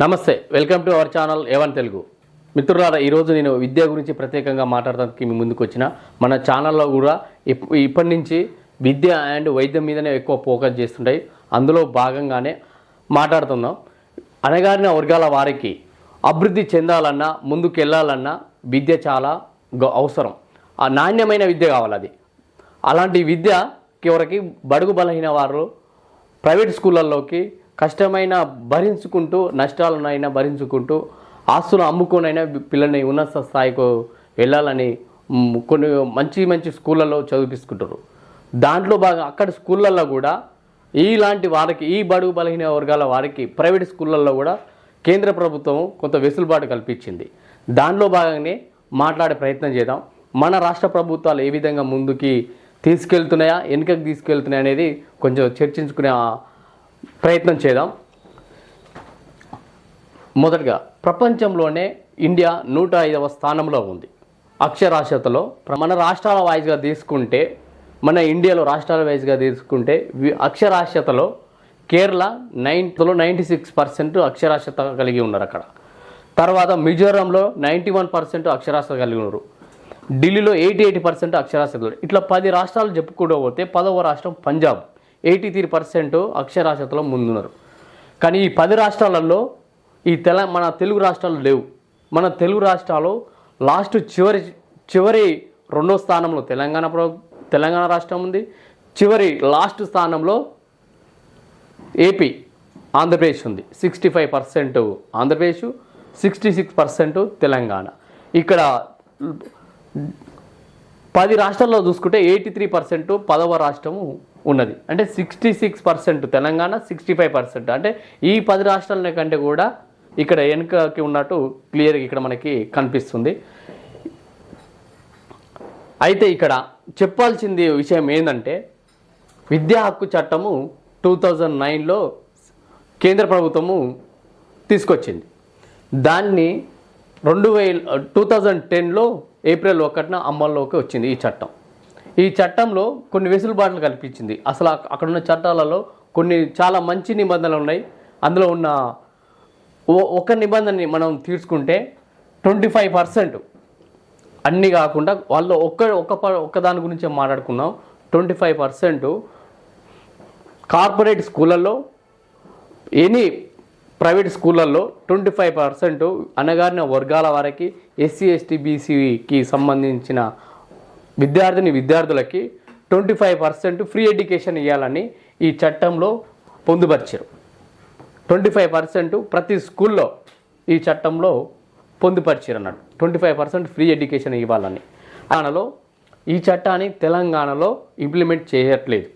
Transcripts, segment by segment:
నమస్తే, welcome to our channel A1 Telugu. మిత్రులారా, ఈరోజు నేను విద్య గురించి ప్రత్యేకంగా మాట్లాడడానికి మీ ముందుకు వచ్చిన. మన ఛానల్లో కూడా ఇప్పటి నుంచి విద్య అండ్ వైద్యం మీదనే ఎక్కువ ఫోకస్ చేస్తుంటాయి. అందులో భాగంగానే మాట్లాడుతున్నాం. అణగారిన వర్గాల వారికి అభివృద్ధి చెందాలన్నా, ముందుకు వెళ్ళాలన్నా విద్య చాలా అవసరం. ఆ నాణ్యమైన విద్య కావాలి. అది అలాంటి విద్య చివరికి బడుగు బలహీన వారు ప్రైవేట్ స్కూళ్ళల్లోకి కష్టమైన భరించుకుంటూ, నష్టాలనైనా భరించుకుంటూ, ఆస్తులు అమ్ముకోనైనా పిల్లల్ని ఉన్నత స్థాయికి వెళ్ళాలని కొన్ని మంచి స్కూళ్ళల్లో చదివిస్తుంటారు. దాంట్లో భాగం అక్కడ స్కూళ్ళల్లో కూడా ఇలాంటి వారికి, ఈ బడుగు బలహీన వర్గాల వారికి ప్రైవేట్ స్కూళ్ళల్లో కూడా కేంద్ర ప్రభుత్వం కొంత వెసులుబాటు కల్పించింది. దానిలో భాగంగానే మాట్లాడే ప్రయత్నం చేద్దాం. మన రాష్ట్ర ప్రభుత్వాలు ఏ విధంగా ముందుకి తీసుకెళ్తున్నాయా, వెనుకకి తీసుకెళ్తున్నాయా అనేది కొంచెం చర్చించుకునే ప్రయత్నం చేద్దాం. మొదటగా, ప్రపంచంలోనే ఇండియా 105వ స్థానంలో ఉంది అక్షరాస్యతలో. మన రాష్ట్రాల వైజ్గా తీసుకుంటే, మన ఇండియాలో రాష్ట్రాల వైజ్గా తీసుకుంటే అక్షరాస్యతలో కేరళ 96% అక్షరాస్యత కలిగి ఉన్నారు అక్కడ. తర్వాత మిజోరంలో 91% అక్షరాస్యత కలిగి ఉన్నారు. ఢిల్లీలో 88% అక్షరాస్యత. ఇట్లా 10 రాష్ట్రాలు చెప్పుకుంటూ పోతే 10వ రాష్ట్రం పంజాబ్ 83% అక్షరాస్యతలో ముందున్నారు. కానీ ఈ 10 రాష్ట్రాలలో మన తెలుగు రాష్ట్రాలు లేవు. మన తెలుగు రాష్ట్రాలు లాస్ట్ చివరి 2వ స్థానంలో తెలంగాణ రాష్ట్రం ఉంది. చివరి లాస్ట్ స్థానంలో ఏపీ ఆంధ్రప్రదేశ్ ఉంది. 65% ఆంధ్రప్రదేశ్, 66% తెలంగాణ. ఇక్కడ 10 రాష్ట్రాల్లో చూసుకుంటే 83% 10వ రాష్ట్రము ఉన్నది. అంటే 66% తెలంగాణ, 65%. అంటే ఈ 10 రాష్ట్రాల కంటే కూడా ఇక్కడ వెనుకకి ఉన్నట్టు క్లియర్గా ఇక్కడ మనకి కనిపిస్తుంది. అయితే ఇక్కడ చెప్పాల్సింది విషయం ఏంటంటే, విద్యా హక్కు చట్టము 2009లో కేంద్ర ప్రభుత్వము తీసుకొచ్చింది. దాన్ని 2010లో ఏప్రిల్ 1న అమల్లోకి వచ్చింది ఈ చట్టం. ఈ చట్టంలో కొన్ని వెసులుబాట్లు కల్పించింది. అసలు అక్కడ ఉన్న చట్టాలలో కొన్ని చాలా మంచి నిబంధనలు ఉన్నాయి. అందులో ఉన్న ఒక నిబంధనని మనం తీసుకుంటే 25%, అన్నీ కాకుండా వాళ్ళు ఒక్క దాని గురించి మాట్లాడుకున్నాం. 25% కార్పొరేట్ స్కూళ్ళల్లో, ఎనీ ప్రైవేట్ స్కూళ్ళల్లో 25% అణగారిన వర్గాల వారికి, ఎస్సీ ఎస్టీ బీసీకి సంబంధించిన విద్యార్థులకి 25% ఫ్రీ ఎడ్యుకేషన్ ఇవ్వాలని ఈ చట్టంలో పొందుపరిచారు. 25% ప్రతి స్కూల్లో ఈ చట్టంలో పొందుపరిచారు అన్నట్టు. 25% ఫ్రీ ఎడ్యుకేషన్ ఇవ్వాలని. తెలంగాణలో ఈ చట్టాన్ని తెలంగాణలో ఇంప్లిమెంట్ చేయట్లేదు.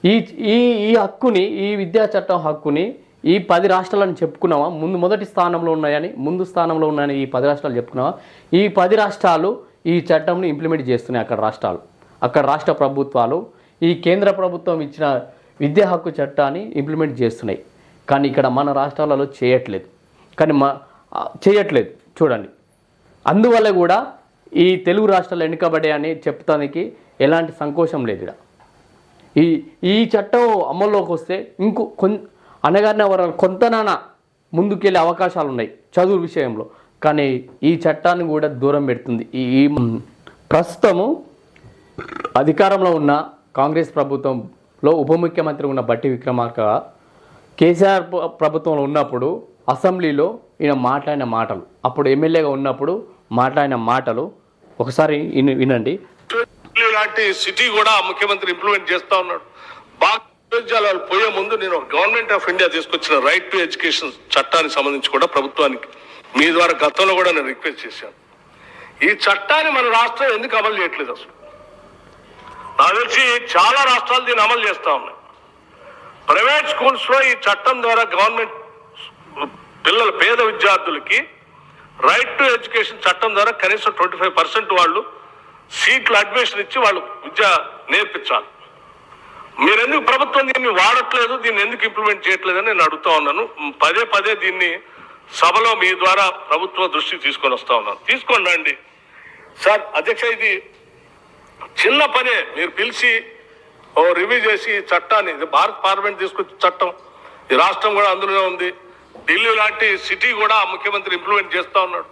ఈ హక్కుని, ఈ విద్యా చట్టం హక్కుని ఈ 10 రాష్ట్రాలను చెప్పుకున్నావా, మొదటి స్థానంలో ఉన్నాయని, ముందు స్థానంలో ఉన్నాయని ఈ 10 రాష్ట్రాలు చెప్పుకున్నావా? ఈ 10 రాష్ట్రాలు ఈ చట్టంని ఇంప్లిమెంట్ చేస్తున్నాయి. అక్కడ రాష్ట్ర ప్రభుత్వాలు ఈ కేంద్ర ప్రభుత్వం ఇచ్చిన విద్యా హక్కు చట్టాన్ని ఇంప్లిమెంట్ చేస్తున్నాయి. కానీ ఇక్కడ మన రాష్ట్రాలలో చేయట్లేదు. చూడండి. అందువల్ల కూడా ఈ తెలుగు రాష్ట్రాలు వెనుకబడే అని చెప్తానికి ఎలాంటి సంకోచం లేదు. ఇక్కడ ఈ చట్టం అమల్లోకి వస్తే అనగారిన వారు కొంతనానా ముందుకెళ్ళే అవకాశాలు ఉన్నాయి చదువు విషయంలో. కానీ ఈ చట్టాన్ని కూడా దూరం పెడుతుంది. ఈ ప్రస్తుతము అధికారంలో ఉన్న కాంగ్రెస్ ప్రభుత్వంలో ఉప ముఖ్యమంత్రి ఉన్న బట్టి విక్రమార్క కేసీఆర్ ప్రభుత్వంలో ఉన్నప్పుడు అసెంబ్లీలో ఈయన మాట్లాడిన మాటలు, అప్పుడు ఎమ్మెల్యేగా ఉన్నప్పుడు మాట్లాడిన మాటలు ఒకసారి వినండి. ఇలాంటి సిటీ కూడా ముఖ్యమంత్రి ఇంప్లిమెంట్ చేస్తా ఉన్నాడు. విశ్వవిద్యాలయాలు పోయే ముందు నేను గవర్నమెంట్ ఆఫ్ ఇండియా తీసుకొచ్చిన రైట్ టు ఎడ్యుకేషన్ చట్టానికి సంబంధించి కూడా ప్రభుత్వానికి మీ ద్వారా గతంలో కూడా నేను రిక్వెస్ట్ చేశాను. ఈ చట్టాన్ని మన రాష్ట్రం ఎందుకు అమలు చేయట్లేదు? అసలు నాకు తెలిసి చాలా రాష్ట్రాలు దీన్ని అమలు చేస్తా ఉన్నాయి. ప్రైవేట్ స్కూల్స్ లో ఈ చట్టం ద్వారా గవర్నమెంట్ పేద విద్యార్థులకి రైట్ టు ఎడ్యుకేషన్ చట్టం ద్వారా కనీసం 25% వాళ్ళు సీట్లు అడ్మిషన్ ఇచ్చి వాళ్ళు విద్య నేర్పించాలి. మీరెందుకు ప్రభుత్వం దీన్ని వాడట్లేదు, దీన్ని ఎందుకు ఇంప్లిమెంట్ చేయట్లేదని నేను అడుగుతా ఉన్నాను. పదే దీన్ని సభలో మీ ద్వారా ప్రభుత్వ దృష్టికి తీసుకొని వస్తా ఉన్నాను. తీసుకొని రండి సార్. అధ్యక్ష, ఇది చిన్న పనే. మీరు పిలిచి రివ్యూ చేసి చట్టాన్ని, ఇది భారత పార్లమెంట్ తీసుకొచ్చిన చట్టం, ఈ రాష్ట్రం కూడా అందులోనే ఉంది. ఢిల్లీ లాంటి సిటీ కూడా ముఖ్యమంత్రి ఇంప్లిమెంట్ చేస్తా ఉన్నాడు.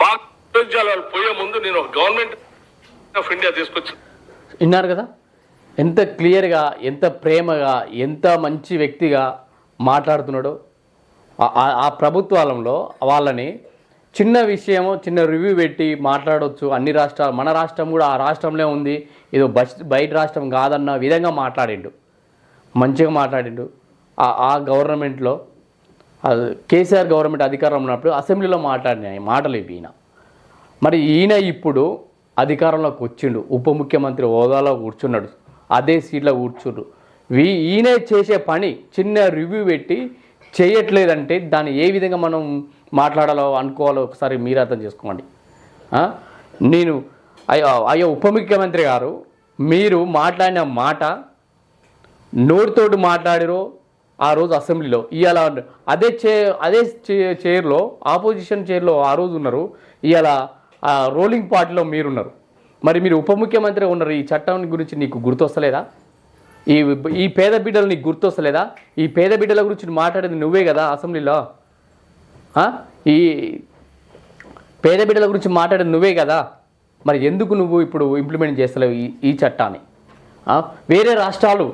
బాగా విశ్వవిద్యాలయాలు పోయే ముందు నేను గవర్నమెంట్ ఆఫ్ ఇండియా తీసుకొచ్చాను. విన్నారు కదా, ఎంత క్లియర్గా, ఎంత ప్రేమగా, ఎంత మంచి వ్యక్తిగా మాట్లాడుతున్నాడో. ఆ ప్రభుత్వాలలో వాళ్ళని చిన్న విషయము, చిన్న రివ్యూ పెట్టి మాట్లాడవచ్చు. అన్ని రాష్ట్రాలు, మన రాష్ట్రం కూడా ఆ రాష్ట్రంలో ఉంది, ఏదో బయట రాష్ట్రం కాదన్న విధంగా మాట్లాడిండు, మంచిగా మాట్లాడిండు. ఆ గవర్నమెంట్లో కేసీఆర్ గవర్నమెంట్ అధికారం ఉన్నప్పుడు అసెంబ్లీలో మాట్లాడిన మాటలు ఇవి. మరి ఈయన ఇప్పుడు అధికారంలోకి వచ్చిండు, ఉప ముఖ్యమంత్రి హోదాలో కూర్చున్నాడు, అదే సీట్లో కూర్చుండు. ఈయన చేసే పని చిన్న రివ్యూ పెట్టి చేయట్లేదంటే దాన్ని ఏ విధంగా మనం మాట్లాడాలో అనుకోవాలో ఒకసారి మీరు అర్థం చేసుకోండి. నేను అయ్యో ఉప ముఖ్యమంత్రి గారు, మీరు మాట్లాడిన మాట నోటితోటి మాట్లాడిరో ఆ రోజు అసెంబ్లీలో, ఇవాళ అదే చైర్లో, ఆపోజిషన్ చైర్లో ఆ రోజు ఉన్నారు, ఇవాళ రోలింగ్ పార్టీలో మీరున్నారు. మరి మీరు ఉప ముఖ్యమంత్రిగా ఉన్నారు, ఈ చట్టం గురించి నీకు గుర్తొస్తలేదా? ఈ పేద బిడ్డలు నీకు గుర్తొస్తలేదా? ఈ పేద బిడ్డల గురించి మాట్లాడేది నువ్వే కదా అసెంబ్లీలో. ఈ పేద బిడ్డల గురించి మాట్లాడేది నువ్వే కదా. మరి ఎందుకు నువ్వు ఇప్పుడు ఇంప్లిమెంట్ చేస్తలేవు ఈ చట్టాన్ని? వేరే రాష్ట్రాలు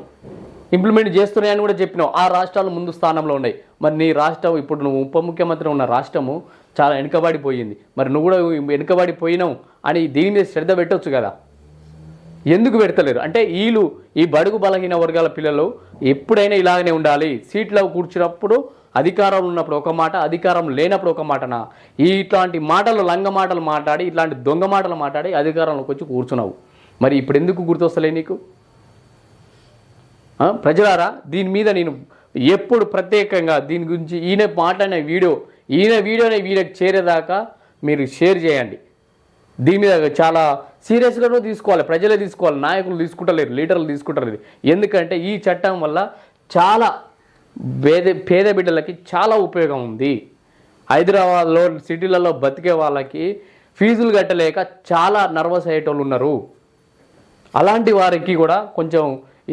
ఇంప్లిమెంట్ చేస్తున్నాయని కూడా చెప్పినావు, ఆ రాష్ట్రాలు ముందు స్థానంలో ఉన్నాయి. మరి నీ రాష్ట్రం, ఇప్పుడు నువ్వు ఉప ముఖ్యమంత్రి ఉన్న రాష్ట్రము చాలా వెనుకబడిపోయింది. మరి నువ్వు కూడా వెనుకబడిపోయినావు అని దీని మీద శ్రద్ధ పెట్టవచ్చు కదా. ఎందుకు పెడతలేరు అంటే ఈ బడుగు బలహీన వర్గాల పిల్లలు ఎప్పుడైనా ఇలాగనే ఉండాలి. సీట్లో కూర్చున్నప్పుడు అధికారం ఉన్నప్పుడు ఒక మాట, అధికారం లేనప్పుడు ఒక మాటనా? ఇట్లాంటి మాటలు, లంగ మాటలు మాట్లాడి, ఇట్లాంటి దొంగ మాటలు మాట్లాడి అధికారంలోకి వచ్చి కూర్చున్నావు. మరి ఇప్పుడు ఎందుకు గుర్తొస్తలే నీకు? ప్రజలారా, దీని మీద నేను ఎప్పుడు ప్రత్యేకంగా దీని గురించి ఈయన మాట్లాడిన వీడియోని వీడియోకి చేరేదాకా మీరు షేర్ చేయండి. దీని మీద చాలా సీరియస్గానూ తీసుకోవాలి, ప్రజలే తీసుకోవాలి, నాయకులు తీసుకుంటలేరు, లీడర్లు తీసుకుంటలేరు. ఎందుకంటే ఈ చట్టం వల్ల చాలా పేద బిడ్డలకి చాలా ఉపయోగం ఉంది. హైదరాబాద్లో సిటీలలో బతికే వాళ్ళకి ఫీజులు కట్టలేక చాలా నర్వస్ అయ్యేటోళ్ళు ఉన్నారు. అలాంటి వారికి కూడా కొంచెం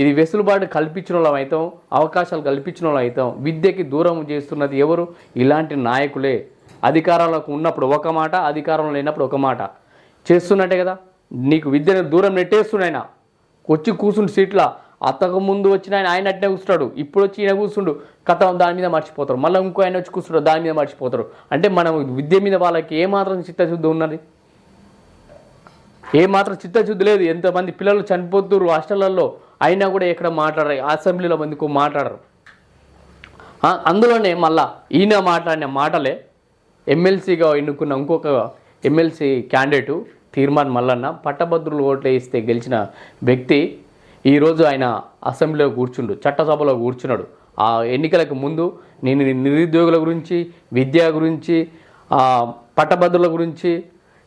ఇది వెసులుబాటు కల్పించిన వాళ్ళం అవుతాం, అవకాశాలు కల్పించిన వాళ్ళం అవుతాం. విద్యకి దూరం చేస్తున్నది ఎవరు? ఇలాంటి నాయకులే. అధికారంలోకి ఉన్నప్పుడు ఒక మాట, అధికారంలో లేనప్పుడు ఒక మాట చేస్తున్నట్టే కదా. నీకు విద్యను దూరం నెట్టేస్తున్నాయన, వచ్చి కూర్చుండు సీట్ల. అత్తకు ముందు వచ్చిన ఆయన అట్నే కూర్చున్నాడు, ఇప్పుడు వచ్చి ఈయన కూర్చుండు, కథ దాని మీద మర్చిపోతారు. మళ్ళీ ఇంకో ఆయన వచ్చి కూర్చుంటాడు, దాని మీద మర్చిపోతారు. అంటే మనం విద్య మీద వాళ్ళకి ఏమాత్రం చిత్తశుద్ధి ఉన్నది? ఏమాత్రం చిత్తశుద్ధి లేదు. ఎంతమంది పిల్లలు చనిపోతున్నారు హాస్టళ్లలో, అయినా కూడా ఎక్కడ మాట్లాడరు, అసెంబ్లీలో మందికి మాట్లాడరు. అందులోనే మళ్ళా ఈయన మాట్లాడిన మాటలే ఎమ్మెల్సీగా ఎన్నుకున్న ఇంకొక ఎమ్మెల్సీ క్యాండిడేటు తీర్మాన్ మల్లన్న, పట్టభద్రులు ఓట్లు వేస్తే గెలిచిన వ్యక్తి, ఈరోజు ఆయన అసెంబ్లీలో కూర్చుండు, చట్టసభలో కూర్చున్నాడు. ఆ ఎన్నికలకు ముందు నేను నిరుద్యోగుల గురించి, విద్య గురించి, పట్టభద్రుల గురించి,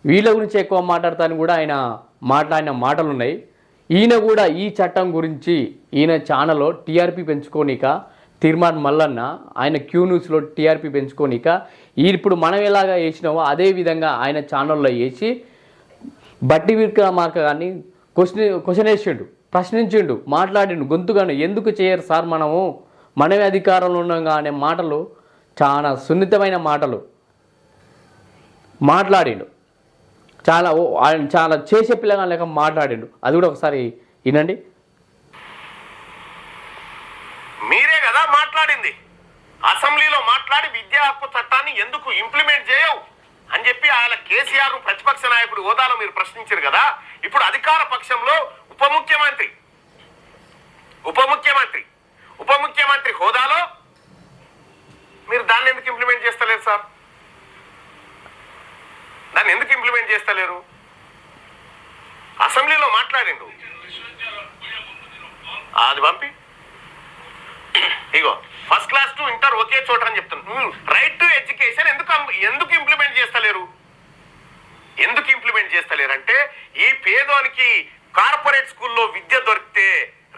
వీళ్ళ గురించి ఎక్కువ మాట్లాడతాను కూడా ఆయన మాట్లాడిన మాటలు ఉన్నాయి. ఈయన కూడా ఈ చట్టం గురించి ఈయన ఛానల్లో టీఆర్పీ పెంచుకోనిక, తీర్మాన్ మల్లన్న ఆయన క్యూ న్యూస్లో టీఆర్పీ పెంచుకోనిక, ఇప్పుడు మనం ఎలాగా వేసినామో అదే విధంగా ఆయన ఛానల్లో వేసి బట్టి విక్రమార్క కానీ క్వశ్చన్ వేసిండు, ప్రశ్నించిండు, మాట్లాడిండు గొంతుగాను. ఎందుకు చేయరు సార్, మనమే అధికారంలో ఉన్నాం అనే మాటలు, చాలా సున్నితమైన మాటలు మాట్లాడిండు. ఆయన చాలా చేసే పిల్లగా లేక మాట్లాడిండు. అది కూడా ఒకసారి వినండి. మీరే కదా మాట్లాడింది, అసెంబ్లీలో మాట్లాడి విద్యా హక్కు చట్టాన్ని ఎందుకు ఇంప్లిమెంట్ చేయవు అని చెప్పి ఆయన కేసీఆర్ ప్రతిపక్ష నాయకుడి హోదాలో మీరు ప్రశ్నించారు కదా. ఇప్పుడు అధికార పక్షంలో ఉప ముఖ్యమంత్రి హోదాలో మీరు దాన్ని ఎందుకు ఇంప్లిమెంట్ చేస్తలేరు సార్? దాన్ని ఎందుకు ఇంప్లిమెంట్ చేస్తలేరు? అసెంబ్లీలో మాట్లాడిండు, అది పంపి ఇగో ఫస్ట్ క్లాస్ టు ఇంటర్ ఒకే చోట అని చెప్తున్నాను. రైట్ టు ఎడ్యుకేషన్ ఎందుకు ఇంప్లిమెంట్ చేస్తలేరు? ఎందుకు ఇంప్లిమెంట్ చేస్తలేరు అంటే, ఈ పేదోనికి కార్పొరేట్ స్కూల్లో విద్య దొరికితే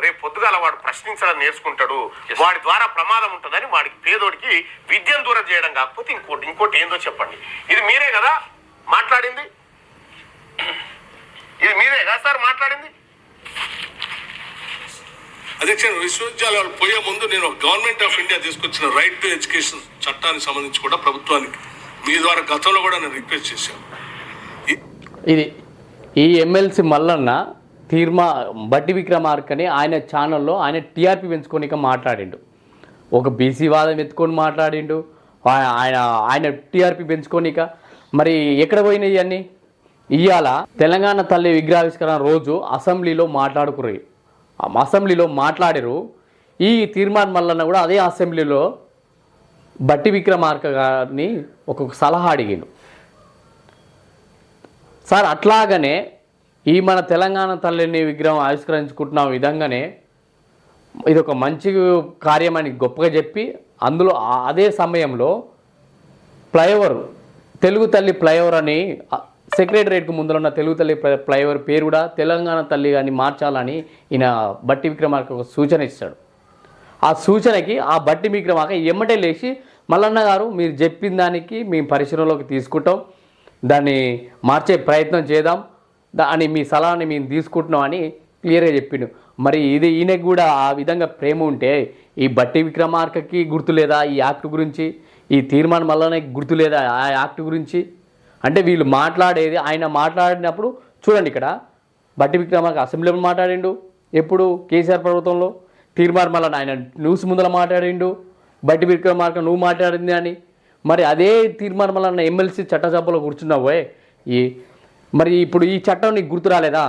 రేపు పొద్దుగాల వాడు ప్రశ్నించడం నేర్చుకుంటాడు, వాడి ద్వారా ప్రమాదం ఉంటుందని వాడికి పేదోడికి విద్యను దూరం చేయడం కాకపోతే ఇంకోటి ఏందో చెప్పండి. ఇది మీరే కదా మాట్లాడింది? ఇది మీరే కదా సార్ మాట్లాడింది? అధ్యక్ష, విశ్వవిద్యాలయాలు పోయే ముందు నేను గవర్నమెంట్ ఆఫ్ ఇండియా తీసుకొచ్చిన రైట్ టు ఎడ్యుకేషన్ చట్టానికి సంబంధించి కూడా ప్రభుత్వానికి మీ ద్వారా గతంలో కూడా నేను రిక్వెస్ట్ చేశాను. ఇది ఈ ఎమ్మెల్సీ మల్లన్న బట్టి విక్రమార్కని ఆయన ఛానల్లో ఆయన టీఆర్పీ పెంచుకోనిక మాట్లాడిండు. ఒక బీసీ వాదం ఎత్తుకొని మాట్లాడిండు, ఆయన టీఆర్పీ పెంచుకోనిక. మరి ఎక్కడ పోయినాయి అన్నీ? ఇవాళ తెలంగాణ తల్లి విగ్రహావిష్కరణ రోజు అసెంబ్లీలో మాట్లాడారు. ఈ తీర్మాన్ మల్లన్న కూడా అదే అసెంబ్లీలో బట్టి విక్రమార్క గారిని ఒక సలహా అడిగిండు. సార్, అట్లాగనే ఈ మన తెలంగాణ తల్లిని విగ్రహం ఆవిష్కరించుకుంటున్న విధంగానే ఇది ఒక మంచి కార్యం అని గొప్పగా చెప్పి, అందులో అదే సమయంలో ఫ్లైఓవర్, తెలుగు తల్లి ఫ్లైఓవర్ అని సెక్రటరేట్కు ముందర ఉన్న తెలుగు తల్లి ఫ్లైఓవర్ పేరు కూడా తెలంగాణ తల్లి అని మార్చాలని ఈయన బట్టి విక్రమార్క ఒక సూచన ఇస్తాడు. ఆ సూచనకి ఆ బట్టి విక్రమార్క ఎమ్మటే లేచి, మల్లన్న గారు మీరు చెప్పిన దానికి మేము పరిశీలనలోకి తీసుకుంటాం, దాన్ని మార్చే ప్రయత్నం చేద్దాం అని మీ సలహాని మేము తీసుకుంటున్నాం అని క్లియర్గా చెప్పిండు. మరి ఈయనకు కూడా ఆ విధంగా ప్రేమ ఉంటే ఈ బట్టి విక్రమార్కకి గుర్తు లేదా ఈ యాక్ట్ గురించి? ఈ తీర్మానం వల్లనే గుర్తు లేదా ఆ యాక్ట్ గురించి? అంటే వీళ్ళు మాట్లాడేది, ఆయన మాట్లాడినప్పుడు చూడండి, ఇక్కడ బట్టి విక్రమార్క అసెంబ్లీలో మాట్లాడిండు, ఎప్పుడు కేసీఆర్ ప్రభుత్వంలో. తీర్మానం వల్ల ఆయన న్యూస్ ముందర మాట్లాడిండు, బట్టి విక్రమార్క నువ్వు మాట్లాడింది అని. మరి అదే తీర్మానం వల్ల ఎమ్మెల్సీ చట్టసభలో కూర్చున్నావే, మరి ఇప్పుడు ఈ చట్టం నీకు గుర్తు రాలేదా?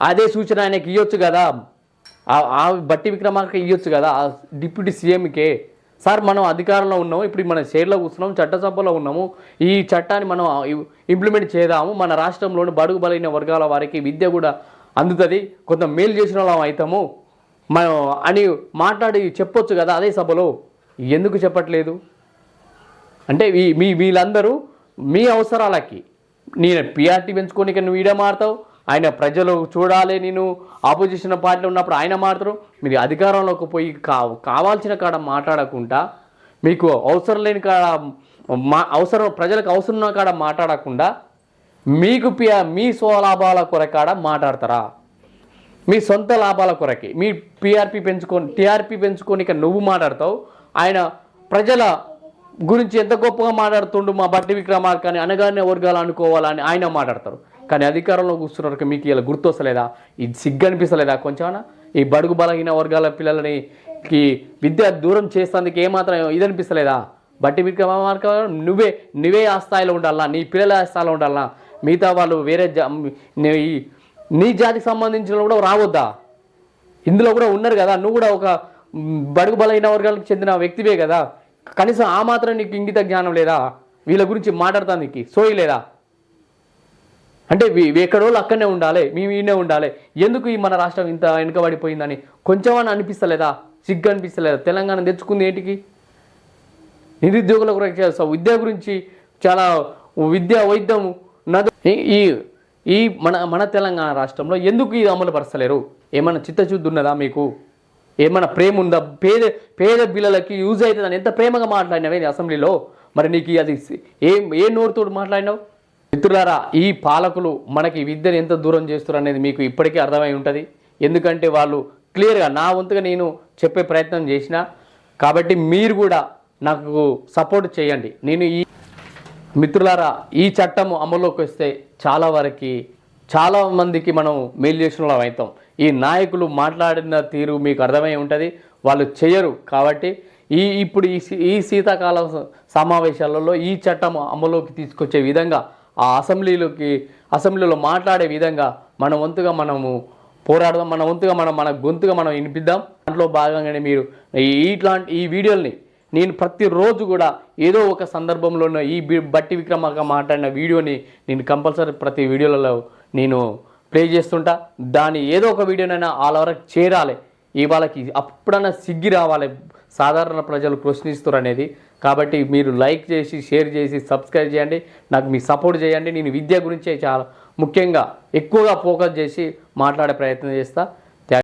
అదే సూచన ఆయనకి ఇవ్వచ్చు కదా, ఆ బట్టి విక్రమార్క ఇవ్వచ్చు కదా డిప్యూటీ సీఎంకే. సార్, మనం అధికారంలో ఉన్నాము, ఇప్పుడు మన షేర్లో కూర్చున్నాము, చట్టసభలో ఉన్నాము, ఈ చట్టాన్ని మనం ఇంప్లిమెంట్ చేద్దాము, మన రాష్ట్రంలోని బడుగు బలైన వర్గాల వారికి విద్య కూడా అందుతుంది, కొంత మేలు చేసిన వాళ్ళం అవుతాము మనం అని మాట్లాడి చెప్పొచ్చు కదా అదే సభలో. ఎందుకు చెప్పట్లేదు? అంటే వీళ్ళందరూ మీ అవసరాలకి, నేను పిఆర్టీ పెంచుకోనిక నువ్వు ఈడ మారుతావు, ఆయన ప్రజలు చూడాలి, నేను ఆపోజిషన్ పార్టీలో ఉన్నప్పుడు ఆయన మారుతారు. మీరు అధికారంలోకి పోయి కావాల్సిన కాడ మాట్లాడకుండా, మీకు అవసరం లేని కాడ ప్రజలకు అవసరం ఉన్న కాడ మాట్లాడకుండా మీకు మీ స్వలాభాల కొరకాడ మాట్లాడతారా? మీ సొంత లాభాల కొరకి మీ టీఆర్పీ పెంచుకోనిక నువ్వు మాట్లాడతావు, ఆయన ప్రజల గురించి ఎంత గొప్పగా మాట్లాడుతుండు మా బట్టి విక్రమార్క అని అనగానే వర్గాలు అనుకోవాలని ఆయన మాట్లాడతారు. కానీ అధికారంలో కూర్చున్నారు, మీకు ఇలా గుర్తొస్తలేదా? ఇది సిగ్గు అనిపిస్తలేదా కొంచెమన్నా? ఈ బడుగు బలహీన వర్గాల పిల్లలని విద్య దూరం చేసేందుకు ఏమాత్రం ఇది అనిపిస్తలేదా? బట్టి విక్రమార్క నువ్వే ఆ స్థాయిలో ఉండాలా, నీ పిల్లల ఆ స్థాయిలో ఉండాలా, మిగతా వాళ్ళు వేరే నీ జాతికి సంబంధించిన కూడా రావద్దా? ఇందులో కూడా ఉన్నారు కదా, నువ్వు కూడా ఒక బడుగు బలహీన వర్గాలకు చెందిన వ్యక్తివే కదా, కనీసం ఆ మాత్రం నీకు ఇంగిత జ్ఞానం లేదా? వీళ్ళ గురించి మాట్లాడతానికి సోయి లేదా? అంటే ఎక్కడోళ్ళు అక్కడనే ఉండాలి, మేము ఈయనే ఉండాలి, ఎందుకు ఈ మన రాష్ట్రం ఇంత వెనుకబడిపోయిందని కొంచెమని అనిపిస్తలేదా? సిగ్గు అనిపిస్తలేదా? తెలంగాణ తెచ్చుకుంది ఏంటికి? నిరుద్యోగుల గురించి, విద్య గురించి చాలా వైద్యం ఈ మన తెలంగాణ రాష్ట్రంలో ఎందుకు ఇది అమలు పరచలేరు? ఏమైనా చిత్తశుద్ధి ఉన్నదా మీకు? ఏమైనా ప్రేమ ఉందా? పేద పిల్లలకి యూజ్ అవుతుందని ఎంత ప్రేమగా మాట్లాడినావే అసెంబ్లీలో. మరి నీకు అది ఏ నోరుతో మాట్లాడినావు? మిత్రులారా, ఈ పాలకులు మనకి విద్యను ఎంత దూరం చేస్తారు అనేది మీకు ఇప్పటికీ అర్థమై ఉంటుంది. ఎందుకంటే వాళ్ళు క్లియర్గా నా వంతుగా నేను చెప్పే ప్రయత్నం చేసిన కాబట్టి మీరు కూడా నాకు సపోర్ట్ చేయండి. నేను మిత్రులారా, ఈ చట్టం అమల్లోకి వస్తే చాలా మందికి మనం మేలు చేసిన వాళ్ళం అవుతాం. ఈ నాయకులు మాట్లాడిన తీరు మీకు అర్థమై ఉంటుంది, వాళ్ళు చేయరు. కాబట్టి ఇప్పుడు ఈ శీతాకాల సమావేశాలలో ఈ చట్టం అమలులోకి తీసుకొచ్చే విధంగా, ఆ అసెంబ్లీలో మాట్లాడే విధంగా మన వంతుగా మనము పోరాడదాం, మన వంతుగా మన గొంతుగా మనం వినిపిద్దాం. దాంట్లో భాగంగానే మీరు ఈ వీడియోల్ని నేను ప్రతిరోజు కూడా ఏదో ఒక సందర్భంలో ఈ బట్టి విక్రమార్క మాట్లాడిన వీడియోని నేను కంపల్సరీ ప్రతి వీడియోలలో నేను ప్లే చేస్తుంటా. దాని ఏదో ఒక వీడియోనైనా వాళ్ళ వరకు చేరాలి, వాళ్ళకి అప్పుడన్నా సిగ్గి రావాలి సాధారణ ప్రజలు ప్రశ్నిస్తారు అనేది. కాబట్టి మీరు లైక్ చేసి, షేర్ చేసి, సబ్స్క్రైబ్ చేయండి, నాకు మీ సపోర్ట్ చేయండి. నేను విద్య గురించే చాలా ముఖ్యంగా ఎక్కువగా ఫోకస్ చేసి మాట్లాడే ప్రయత్నం చేస్తా.